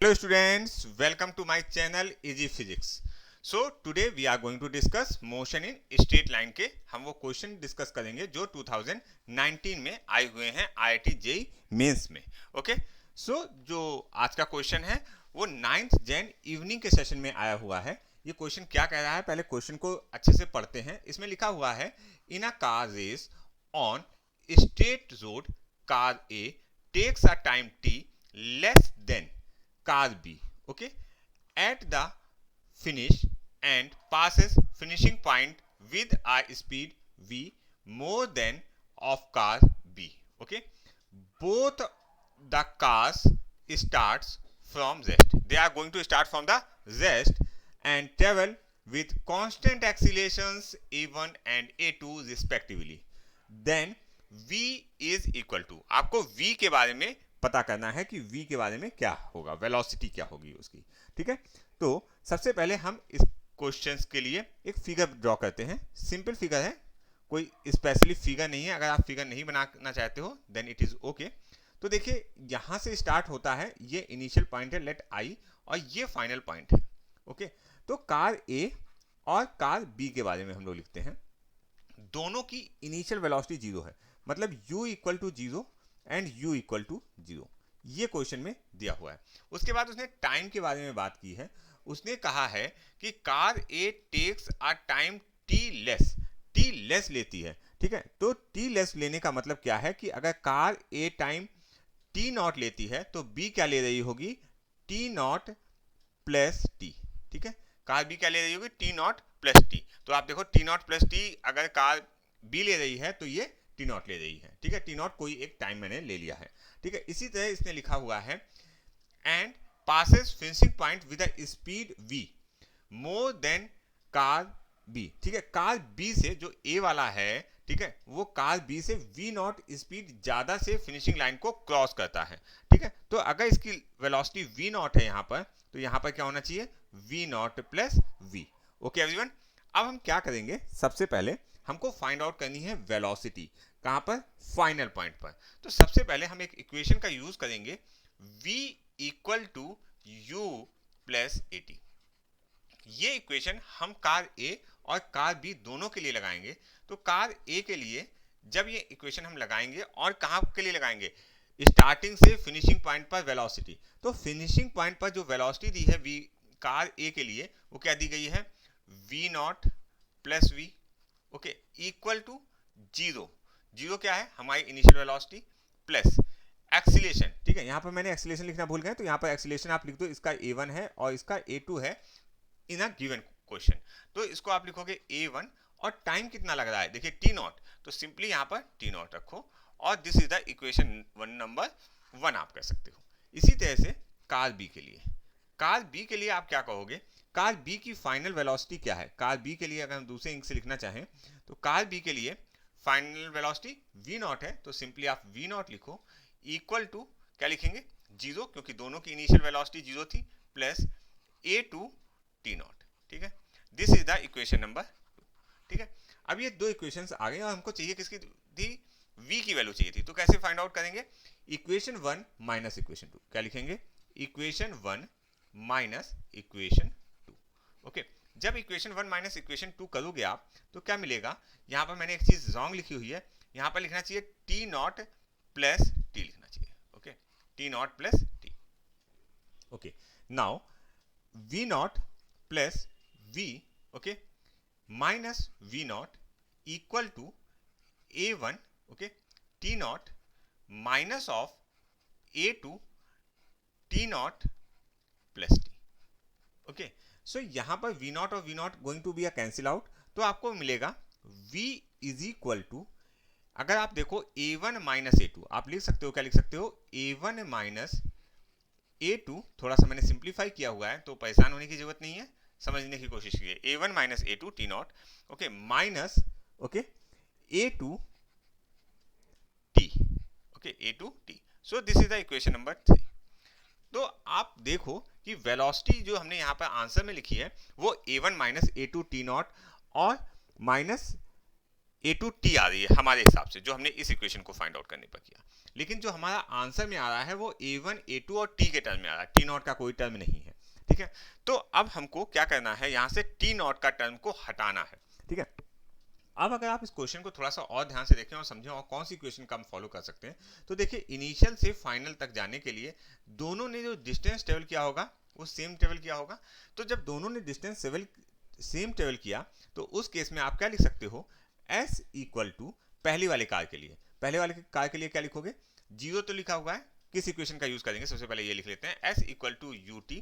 Hello students, welcome to my channel Easy Physics. So today we are going to discuss motion in straight line के हम वो question discuss करेंगे जो 2019 में आए हुए हैं IIT JEE मेंस में. ओके सो जो आज का क्वेश्चन है वो 9th Jan इवनिंग के सेशन में आया हुआ है. ये क्वेश्चन क्या कह रहा है, पहले क्वेश्चन को अच्छे से पढ़ते हैं. इसमें लिखा हुआ है in a car race on straight road car A takes a time t less than car B, okay, at the finish and passes finishing point with a speed v more than of car B, okay. Both the cars starts from rest. They are going to start from the rest and travel with constant accelerations a1 and a2 respectively. Then v is equal to, आपको v के बारे में पता करना है कि v के बारे में क्या होगा, वेलोसिटी क्या होगी उसकी. ठीक है, तो सबसे पहले हम इस क्वेश्चंस के लिए एक फिगर ड्रॉ करते हैं. सिंपल फिगर है, कोई स्पेशली फिगर नहीं है. अगर आप फिगर नहीं बनाना चाहते हो देन इट इज ओके. तो देखिए यहां से स्टार्ट होता है, ये इनिशियल पॉइंट है लेट आई और ये फाइनल पॉइंट है. ओके तो कार ए और कार बी के बारे में हम लोग लिखते हैं. दोनों की इनिशियल वेलोसिटी जीरो है, मतलब u equal to zero and u equal to zero. ये क्वेश्चन में दिया हुआ है. उसके बाद उसने टाइम के बारे में बात की है. उसने कहा है कि car a takes a time t less लेती है. ठीक है, तो टी लेस लेने का मतलब क्या है कि अगर car A time T not लेती है तो बी क्या ले रही होगी, टी नॉट प्लस टी. ठीक है, कार बी क्या ले रही होगी, टी नॉट प्लस टी. तो आप देखो टी नॉट प्लस टी अगर कार बी ले रही है तो ये टी नॉट ले रही है. ठीक है, टी नॉट कोई एक टाइम मैंने ले लिया है. ठीक है, इसी तरह इसने लिखा हुआ है and passes finishing point with a speed v more than car b. ठीक है, कार b से जो a वाला है, ठीक है, वो कार b से v नॉट स्पीड ज्यादा से फिनिशिंग लाइन को क्रॉस करता है. ठीक है, तो अगर इसकी वेलोसिटी v नॉट है यहाँ पर, तो यहाँ पर क्या होना चाहिए, v not plus v. Okay everyone, अब हम क्या करेंगे, सबसे पहले हमको फाइंड आउट करनी है वेलोसिटी. कहां पर, फाइनल पॉइंट पर. तो सबसे पहले हम एक इक्वेशन का यूज करेंगे, v equal to u plus a t. ये इक्वेशन हम कार a और कार b दोनों के लिए लगाएंगे. तो कार a के लिए जब ये इक्वेशन हम लगाएंगे, और कहां के लिए लगाएंगे, स्टार्टिंग से फिनिशिंग पॉइंट पर वेलोसिटी. तो फिनिशिंग पॉइंट पर जो वेलोसिटी दी है v कार a के लिए, वो क्या दी गई है, v not plus v, okay, equal to zero. Zero क्या है, हमारी इनिशियल वेलोसिटी प्लस एक्सीलरेशन. ठीक है, यहां पर मैंने एक्सीलरेशन लिखना भूल गया, तो यहां पर एक्सीलरेशन आप लिख दो, इसका a1 है और इसका a2 है इन अ गिवन क्वेश्चन. तो इसको आप लिखोगे a1 और टाइम कितना लग रहा है, देखिए टी नॉट, तो सिंपली यहां पर टी नॉट रखो और this is the equation number 1 आप कह सकते हो. इसी तरह से कार बी के लिए, कार बी के लिए आप क्या कहोगे, कार बी की फाइनल वेलोसिटी क्या है. कार बी के लिए अगर हम दूसरे इंक से लिखना चाहें तो कार बी के लिए फाइनल वेलोसिटी v नॉट है, तो सिंपली आप v नॉट लिखो इक्वल टू क्या लिखेंगे, जीरो, क्योंकि दोनों की इनिशियल वेलोसिटी जीरो थी, plus a two t not. ठीक है, this is the equation number 2. ठीक है, अब ये दो इक्वेशंस आ गए और हमको चाहिए किसकी थी, v की वैल्यू चाहिए थी. तो कैसे फाइंड आउट करेंगे, इक्वेशन 1 माइनस इक्वेशन 2. क्या लिखेंगे, इक्वेशन 1 माइनस इक्वेशन 2. ओके, जब इक्वेशन 1 माइनस इक्वेशन 2 करोगे आप तो क्या मिलेगा, यहां पर मैंने एक चीज रॉन्ग लिखी हुई है, यहां पर लिखना चाहिए टी नॉट प्लस टी लिखना चाहिए. Okay, T not plus T. Okay, now v not plus v, okay, minus v not equal to a1, okay, T not minus of a2 T not plus T. Okay, so यहां पर v not और v not going to be a cancel out, तो आपको मिलेगा v is equal to, अगर आप देखो a1 minus a2 आप लिख सकते हो, क्या लिख सकते हो, a1 माइनस a2. थोड़ा सा मैंने सिंप्लीफाई किया हुआ है तो परेशान होने की जरूरत नहीं है, समझने की कोशिश कीजिए. a1 minus a2 T not, okay, minus, okay, a2 t, okay, a2 t. So this is the equation number 3. तो आप देखो कि वेलोसिटी जो हमने यहाँ पर आंसर में लिखी है वो a1 minus a2 T not और माइनस A2T आ रही है हमारे हिसाब से, जो हमने इस इक्वेशन को फाइंड आउट करने पर किया। लेकिन जो हमारा आंसर में आ रहा है वो A1, A2 और T के टर्म में आ रहा है, T0 का कोई टर्म नहीं है। ठीक है, तो अब हमको क्या करना है, यहाँ से T0 का टर्म को हटाना है। ठीक है, अब अगर आप इस क्वेश्चन को थोड़ा सा और ध्यान से देखें और समझें और कौन सी इक्वेशन का हम फॉलो कर सकते हैं, तो देखिए इनिशियल से फाइनल तक जाने के लिए दोनों ने जो डिस्टेंस ट्रेवल किया होगा वो सेम ट्रेवल किया होगा। तो जब दोनों ने डिस्टेंस सेम ट्रेवल किया तो उस केस में आप क्या लिख सकते हो, S इक्वल टू पहली वाले कार के लिए, पहले वाले कार के लिए क्या लिखोगे, 0 तो लिखा हुआ है, किस इक्वेशन का यूज करेंगे, सबसे पहले ये लिख लेते हैं, S equal to UT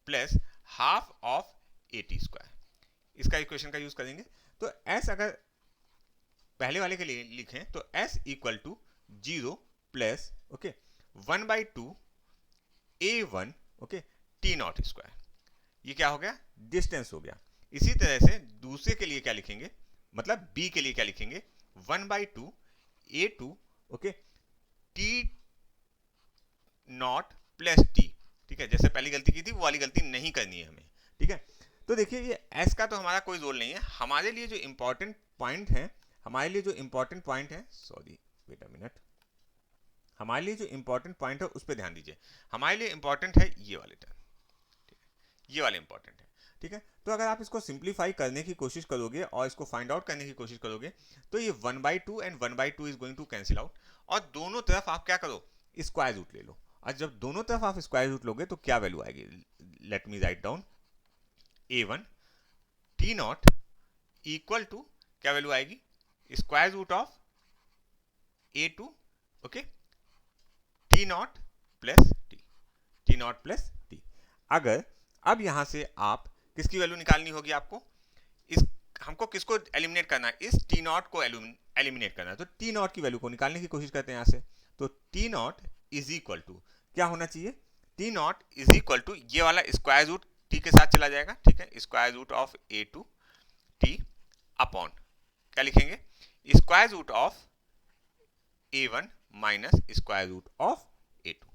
plus half of AT square, इसका इक्वेशन का यूज करेंगे। तो S अगर पहले वाले के लिए लिखें तो S equal to 0 plus okay 1/2 A1 okay T0 square, ये क्या हो गया, डिस्टेंस हो गया। इसी तरह से दूसरे के लिए क्या लिखेंगे, मतलब B के लिए क्या लिखेंगे, 1/2 A2 okay T0 plus T। ठीक है, जैसे पहली गलती की थी वो वाली गलती नहीं करनी है हमें। ठीक है, तो देखिए ये S का तो हमारा कोई रोल नहीं है, हमारे लिए जो इंपॉर्टेंट पॉइंट है, सॉरी वेट अ मिनट, हमारे लिए जो इंपॉर्टेंट पॉइंट है उस पर ध्यान दीजिए। हमारे लिए इंपॉर्टेंट है ये वाले टर्म, ये वाले इंपॉर्टेंट है। ठीक है, तो अगर आप इसको सिंप्लीफाई करने की कोशिश करोगे और इसको फाइंड आउट करने की कोशिश करोगे तो ये 1/2 and 1/2 is going to cancel out, और दोनों तरफ आप क्या करो, स्क्वायर रूट ले लो, और जब दोनों तरफ आप स्क्वायर रूट लोगे तो क्या वैल्यू आएगी, let me write down, A1 T0 equal to क्या वैल्यू आएगी, square root of A2 okay T0 plus T। अगर अब यहां से आप किसकी वैल्यू निकालनी होगी, आपको हमको किसको एलिमिनेट करना है, इस T0 को एलिमिनेट करना है, तो T0 की वैल्यू को निकालने की कोशिश करते हैं यहां से। तो T0 इज इक्वल टू क्या होना चाहिए, T0 इज इक्वल टू ये वाला स्क्वायर रूट T के साथ चला जाएगा। ठीक है, square root of A2 T upon क्या लिखेंगे, square root of A1 minus square root of A2।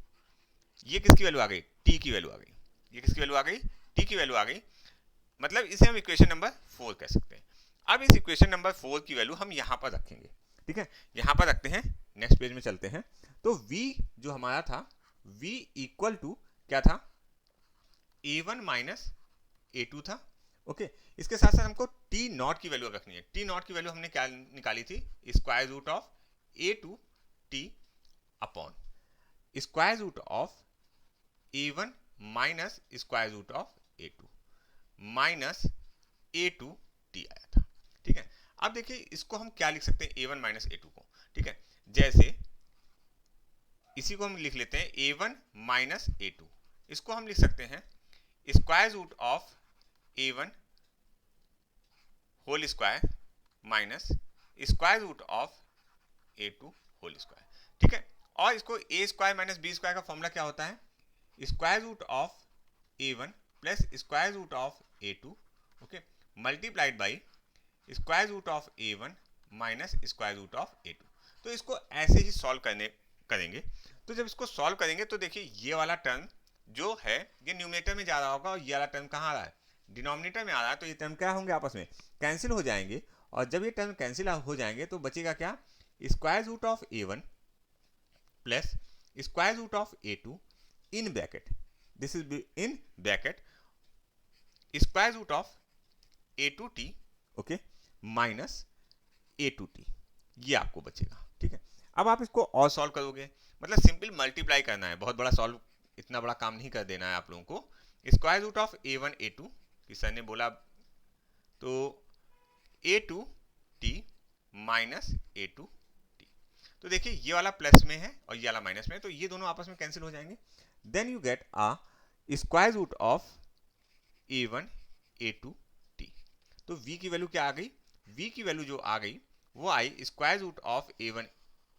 ये किसकी वैल्यू आ गई, T की वैल्यू आ गई, ये किसकी वैल्यू आ गई, T की वैल्यू आ गई, मतलब इसे हम इक्वेशन नंबर 4 कह सकते हैं। अब इस इक्वेशन नंबर 4 की वैल्यू हम यहां पर रखेंगे। ठीक है, यहां पर रखते हैं, नेक्स्ट पेज में चलते हैं। तो V जो हमारा था, V इक्वल टू क्या था, A1 माइनस A2 था। ओके, इसके साथ साथ हमको T0 की वैल्यू रखनी है। T0 की वैल्यू हमने क्या निकाली थी, square root of A2 T upon square root of A1 minus square root of A2 minus A2T आया था। ठीक है, अब देखिए इसको हम क्या लिख सकते हैं, A1 माइनस A2 को। ठीक है, जैसे इसी को हम लिख लेते हैं A1 माइनस A2, इसको हम लिख सकते हैं square root of A1 whole square minus square root of A2 whole square. ठीक है, और इसको A square minus B square का फॉर्मूला क्या होता है, square root of A1 plus square root of A2 okay multiplied by square root of A1 minus square root of A2। तो इसको ऐसे ही सॉल्व करेंगे। तो जब इसको सॉल्व करेंगे तो देखिए ये वाला टर्म जो है ये न्यूमरेटर में जा रहा होगा और ये वाला टर्म कहाँ आ रहा है, डिनोमिनेटर में आ रहा है। तो ये टर्म क्या होंगे, आपस में कैंसिल हो जाएंगे, और जब ये टर्म कैंसिल हो जाएंगे तो बचेगा क्या, square root of A1 plus square root of A2 in bracket, this is in bracket square root of A2T okay minus A2T, ये आपको बचेगा। ठीक है, अब आप इसको और सॉल्व करोगे, मतलब सिंपल मल्टीप्लाई करना है, बहुत बड़ा सॉल्व, इतना बड़ा काम नहीं कर देना है आप लोगों को। Square root of A1 A2 कि सर ने बोला, तो A2T माइनस A2T, तो देखिए ये वाला प्लस में है और ये वाला माइनस में है, तो ये दोनों आपस में कैंसिल हो जाएंगे। Then you get a square root of A1 A2T। तो V की वैल्यू क्या आ गई, V की वैल्यू जो आ गई वो आई square root of A1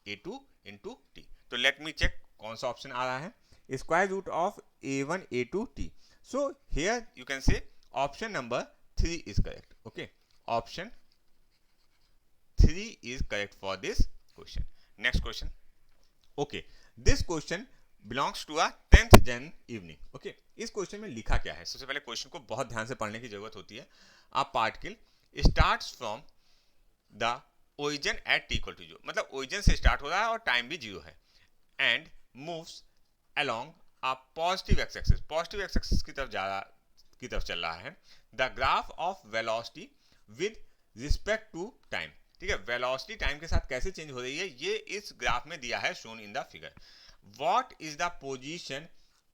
A2 into T। तो लेट मी चेक कौन सा ऑप्शन आ रहा है, square root of A1 A2T। So here you can say option number 3 is correct. Okay, option 3 is correct for this question. Next question. Okay, this question belongs to a 10th Jan evening. Okay, इस question में लिखा क्या है, सबसे पहले question को बहुत ध्यान से पढ़ने की जरूरत होती है। A particle starts from the origin at T equal to 0, मतलब ओरिजिन से स्टार्ट हो रहा है और टाइम भी 0 है, and moves along a positive X axis, positive X axis की तरफ चल रहा है, the graph of velocity with respect to time. ठीक है, वेलोसिटी टाइम के साथ कैसे चेंज हो रही है ये इस ग्राफ में दिया है, shown in the figure. What is the position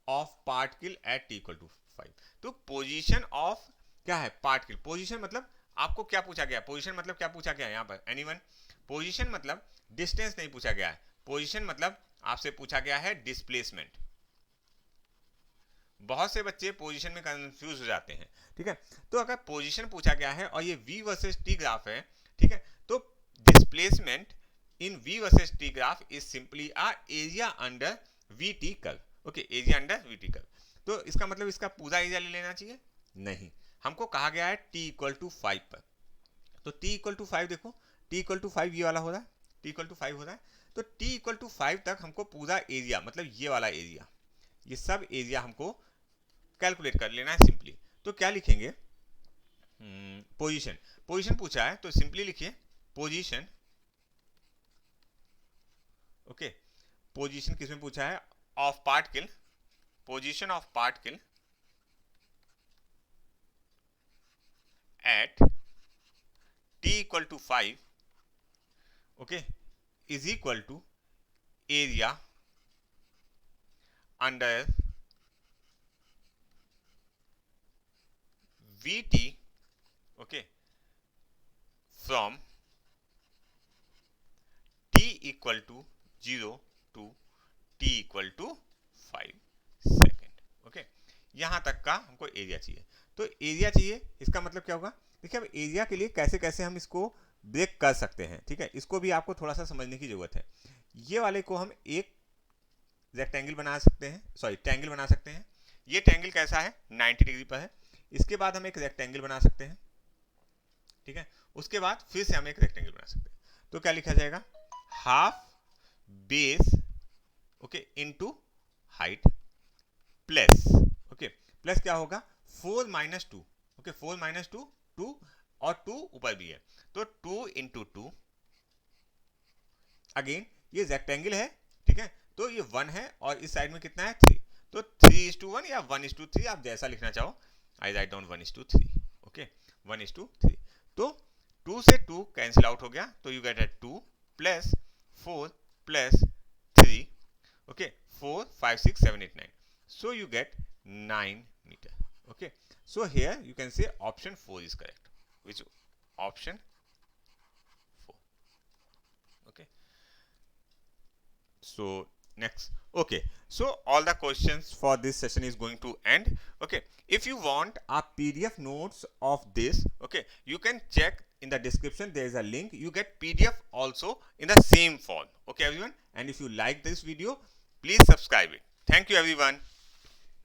of particle at T equal to 5। तो पोजीशन ऑफ क्या है, पार्टिकल, पोजीशन मतलब आपको क्या पूछा गया, पोजीशन मतलब क्या पूछा गया यहाँ पर, एनीवन? पोजीशन मतलब डिस्टेंस नहीं पूछा गया है, पोजीशन मतलब आपसे पूछा गया है डिस्प्लेसमेंट। बहुत से बच्चे पोजीशन में कंफ्यूज हो जाते हैं। ठीक है, तो अगर पोजीशन पूछा गया है और ये v वर्सेस t ग्राफ है, ठीक है, तो displacement in v versus t graph is simply a area under vt curve. Okay, area under vt curve. तो इसका मतलब इसका पूरा एरिया ले लेना चाहिए? नहीं, हमको कहा गया है t इक्वल टू 5 पर, तो t इक्वल टू 5 देखो, t इक्वल टू 5 ये वाला हो रहा है, t इक्वल टू 5 हो रहा है, तो t इक्वल टू 5 तक हमको पूरा एरिया, मतलब ये वाला एरिया, ये सब एरिया हमको कैलकुलेट कर लेना है सिंपली। तो क्या लिखेंगे, पोजीशन, पोजीशन पूछा है तो सिंपली लिखिए पोजीशन। ओके, पोजीशन किसमें पूछा है, of particle, position of particle at t equal to 5, okay, is equal to area under vt, okay, from t equal to 0 to t equal to 5 second. Okay, यहां तक का हमको area चाहिए। तो area चाहिए, इसका मतलब क्या होगा, देखिए अब एरिया के लिए कैसे कैसे हम इसको ब्रेक कर सकते हैं। ठीक है, इसको भी आपको थोड़ा सा समझने की जरूरत है। ये वाले को हम एक रेक्टेंगल बना सकते हैं, सॉरी ट्रायंगल बना सकते हैं। ये ट्रायंगल कैसा है, 90 डिग्री पर है। इसके बाद हम एक रेक्टेंगल बना सकते हैं, ठीक है, उसके बाद फिर से हम एक रेक्टेंगल बना सकते हैं। तो क्या लिखा जाएगा, half base, okay, into height plus, okay, plus क्या होगा 4 माइनस 2, ओके, 4 माइनस 2 2 और 2 ऊपर भी है, तो 2 इंटू 2, अगेन ये रेक्टेंगल है, ठीक है, तो ये 1 है और इस साइड में कितना है 3, तो 3:1 या 1:3 आप जैसा लिखना चाहो, आई राइट डाउन 1:3, ओके, 1:3। तो 2 से 2 कैंसिल आउट हो गया, तो you get at 2 plus 4 plus 3, okay, 4 5 6 7 8 9, so you get 9 meter. Okay, so here you can say option 4 is correct. Which option 4? Okay, so next, okay, so all the questions for this session is going to end. Okay, if you want a PDF notes of this, okay, you can check in the description, there is a link, you get PDF also in the same form. Okay everyone, and if you like this video, please subscribe it. Thank you everyone.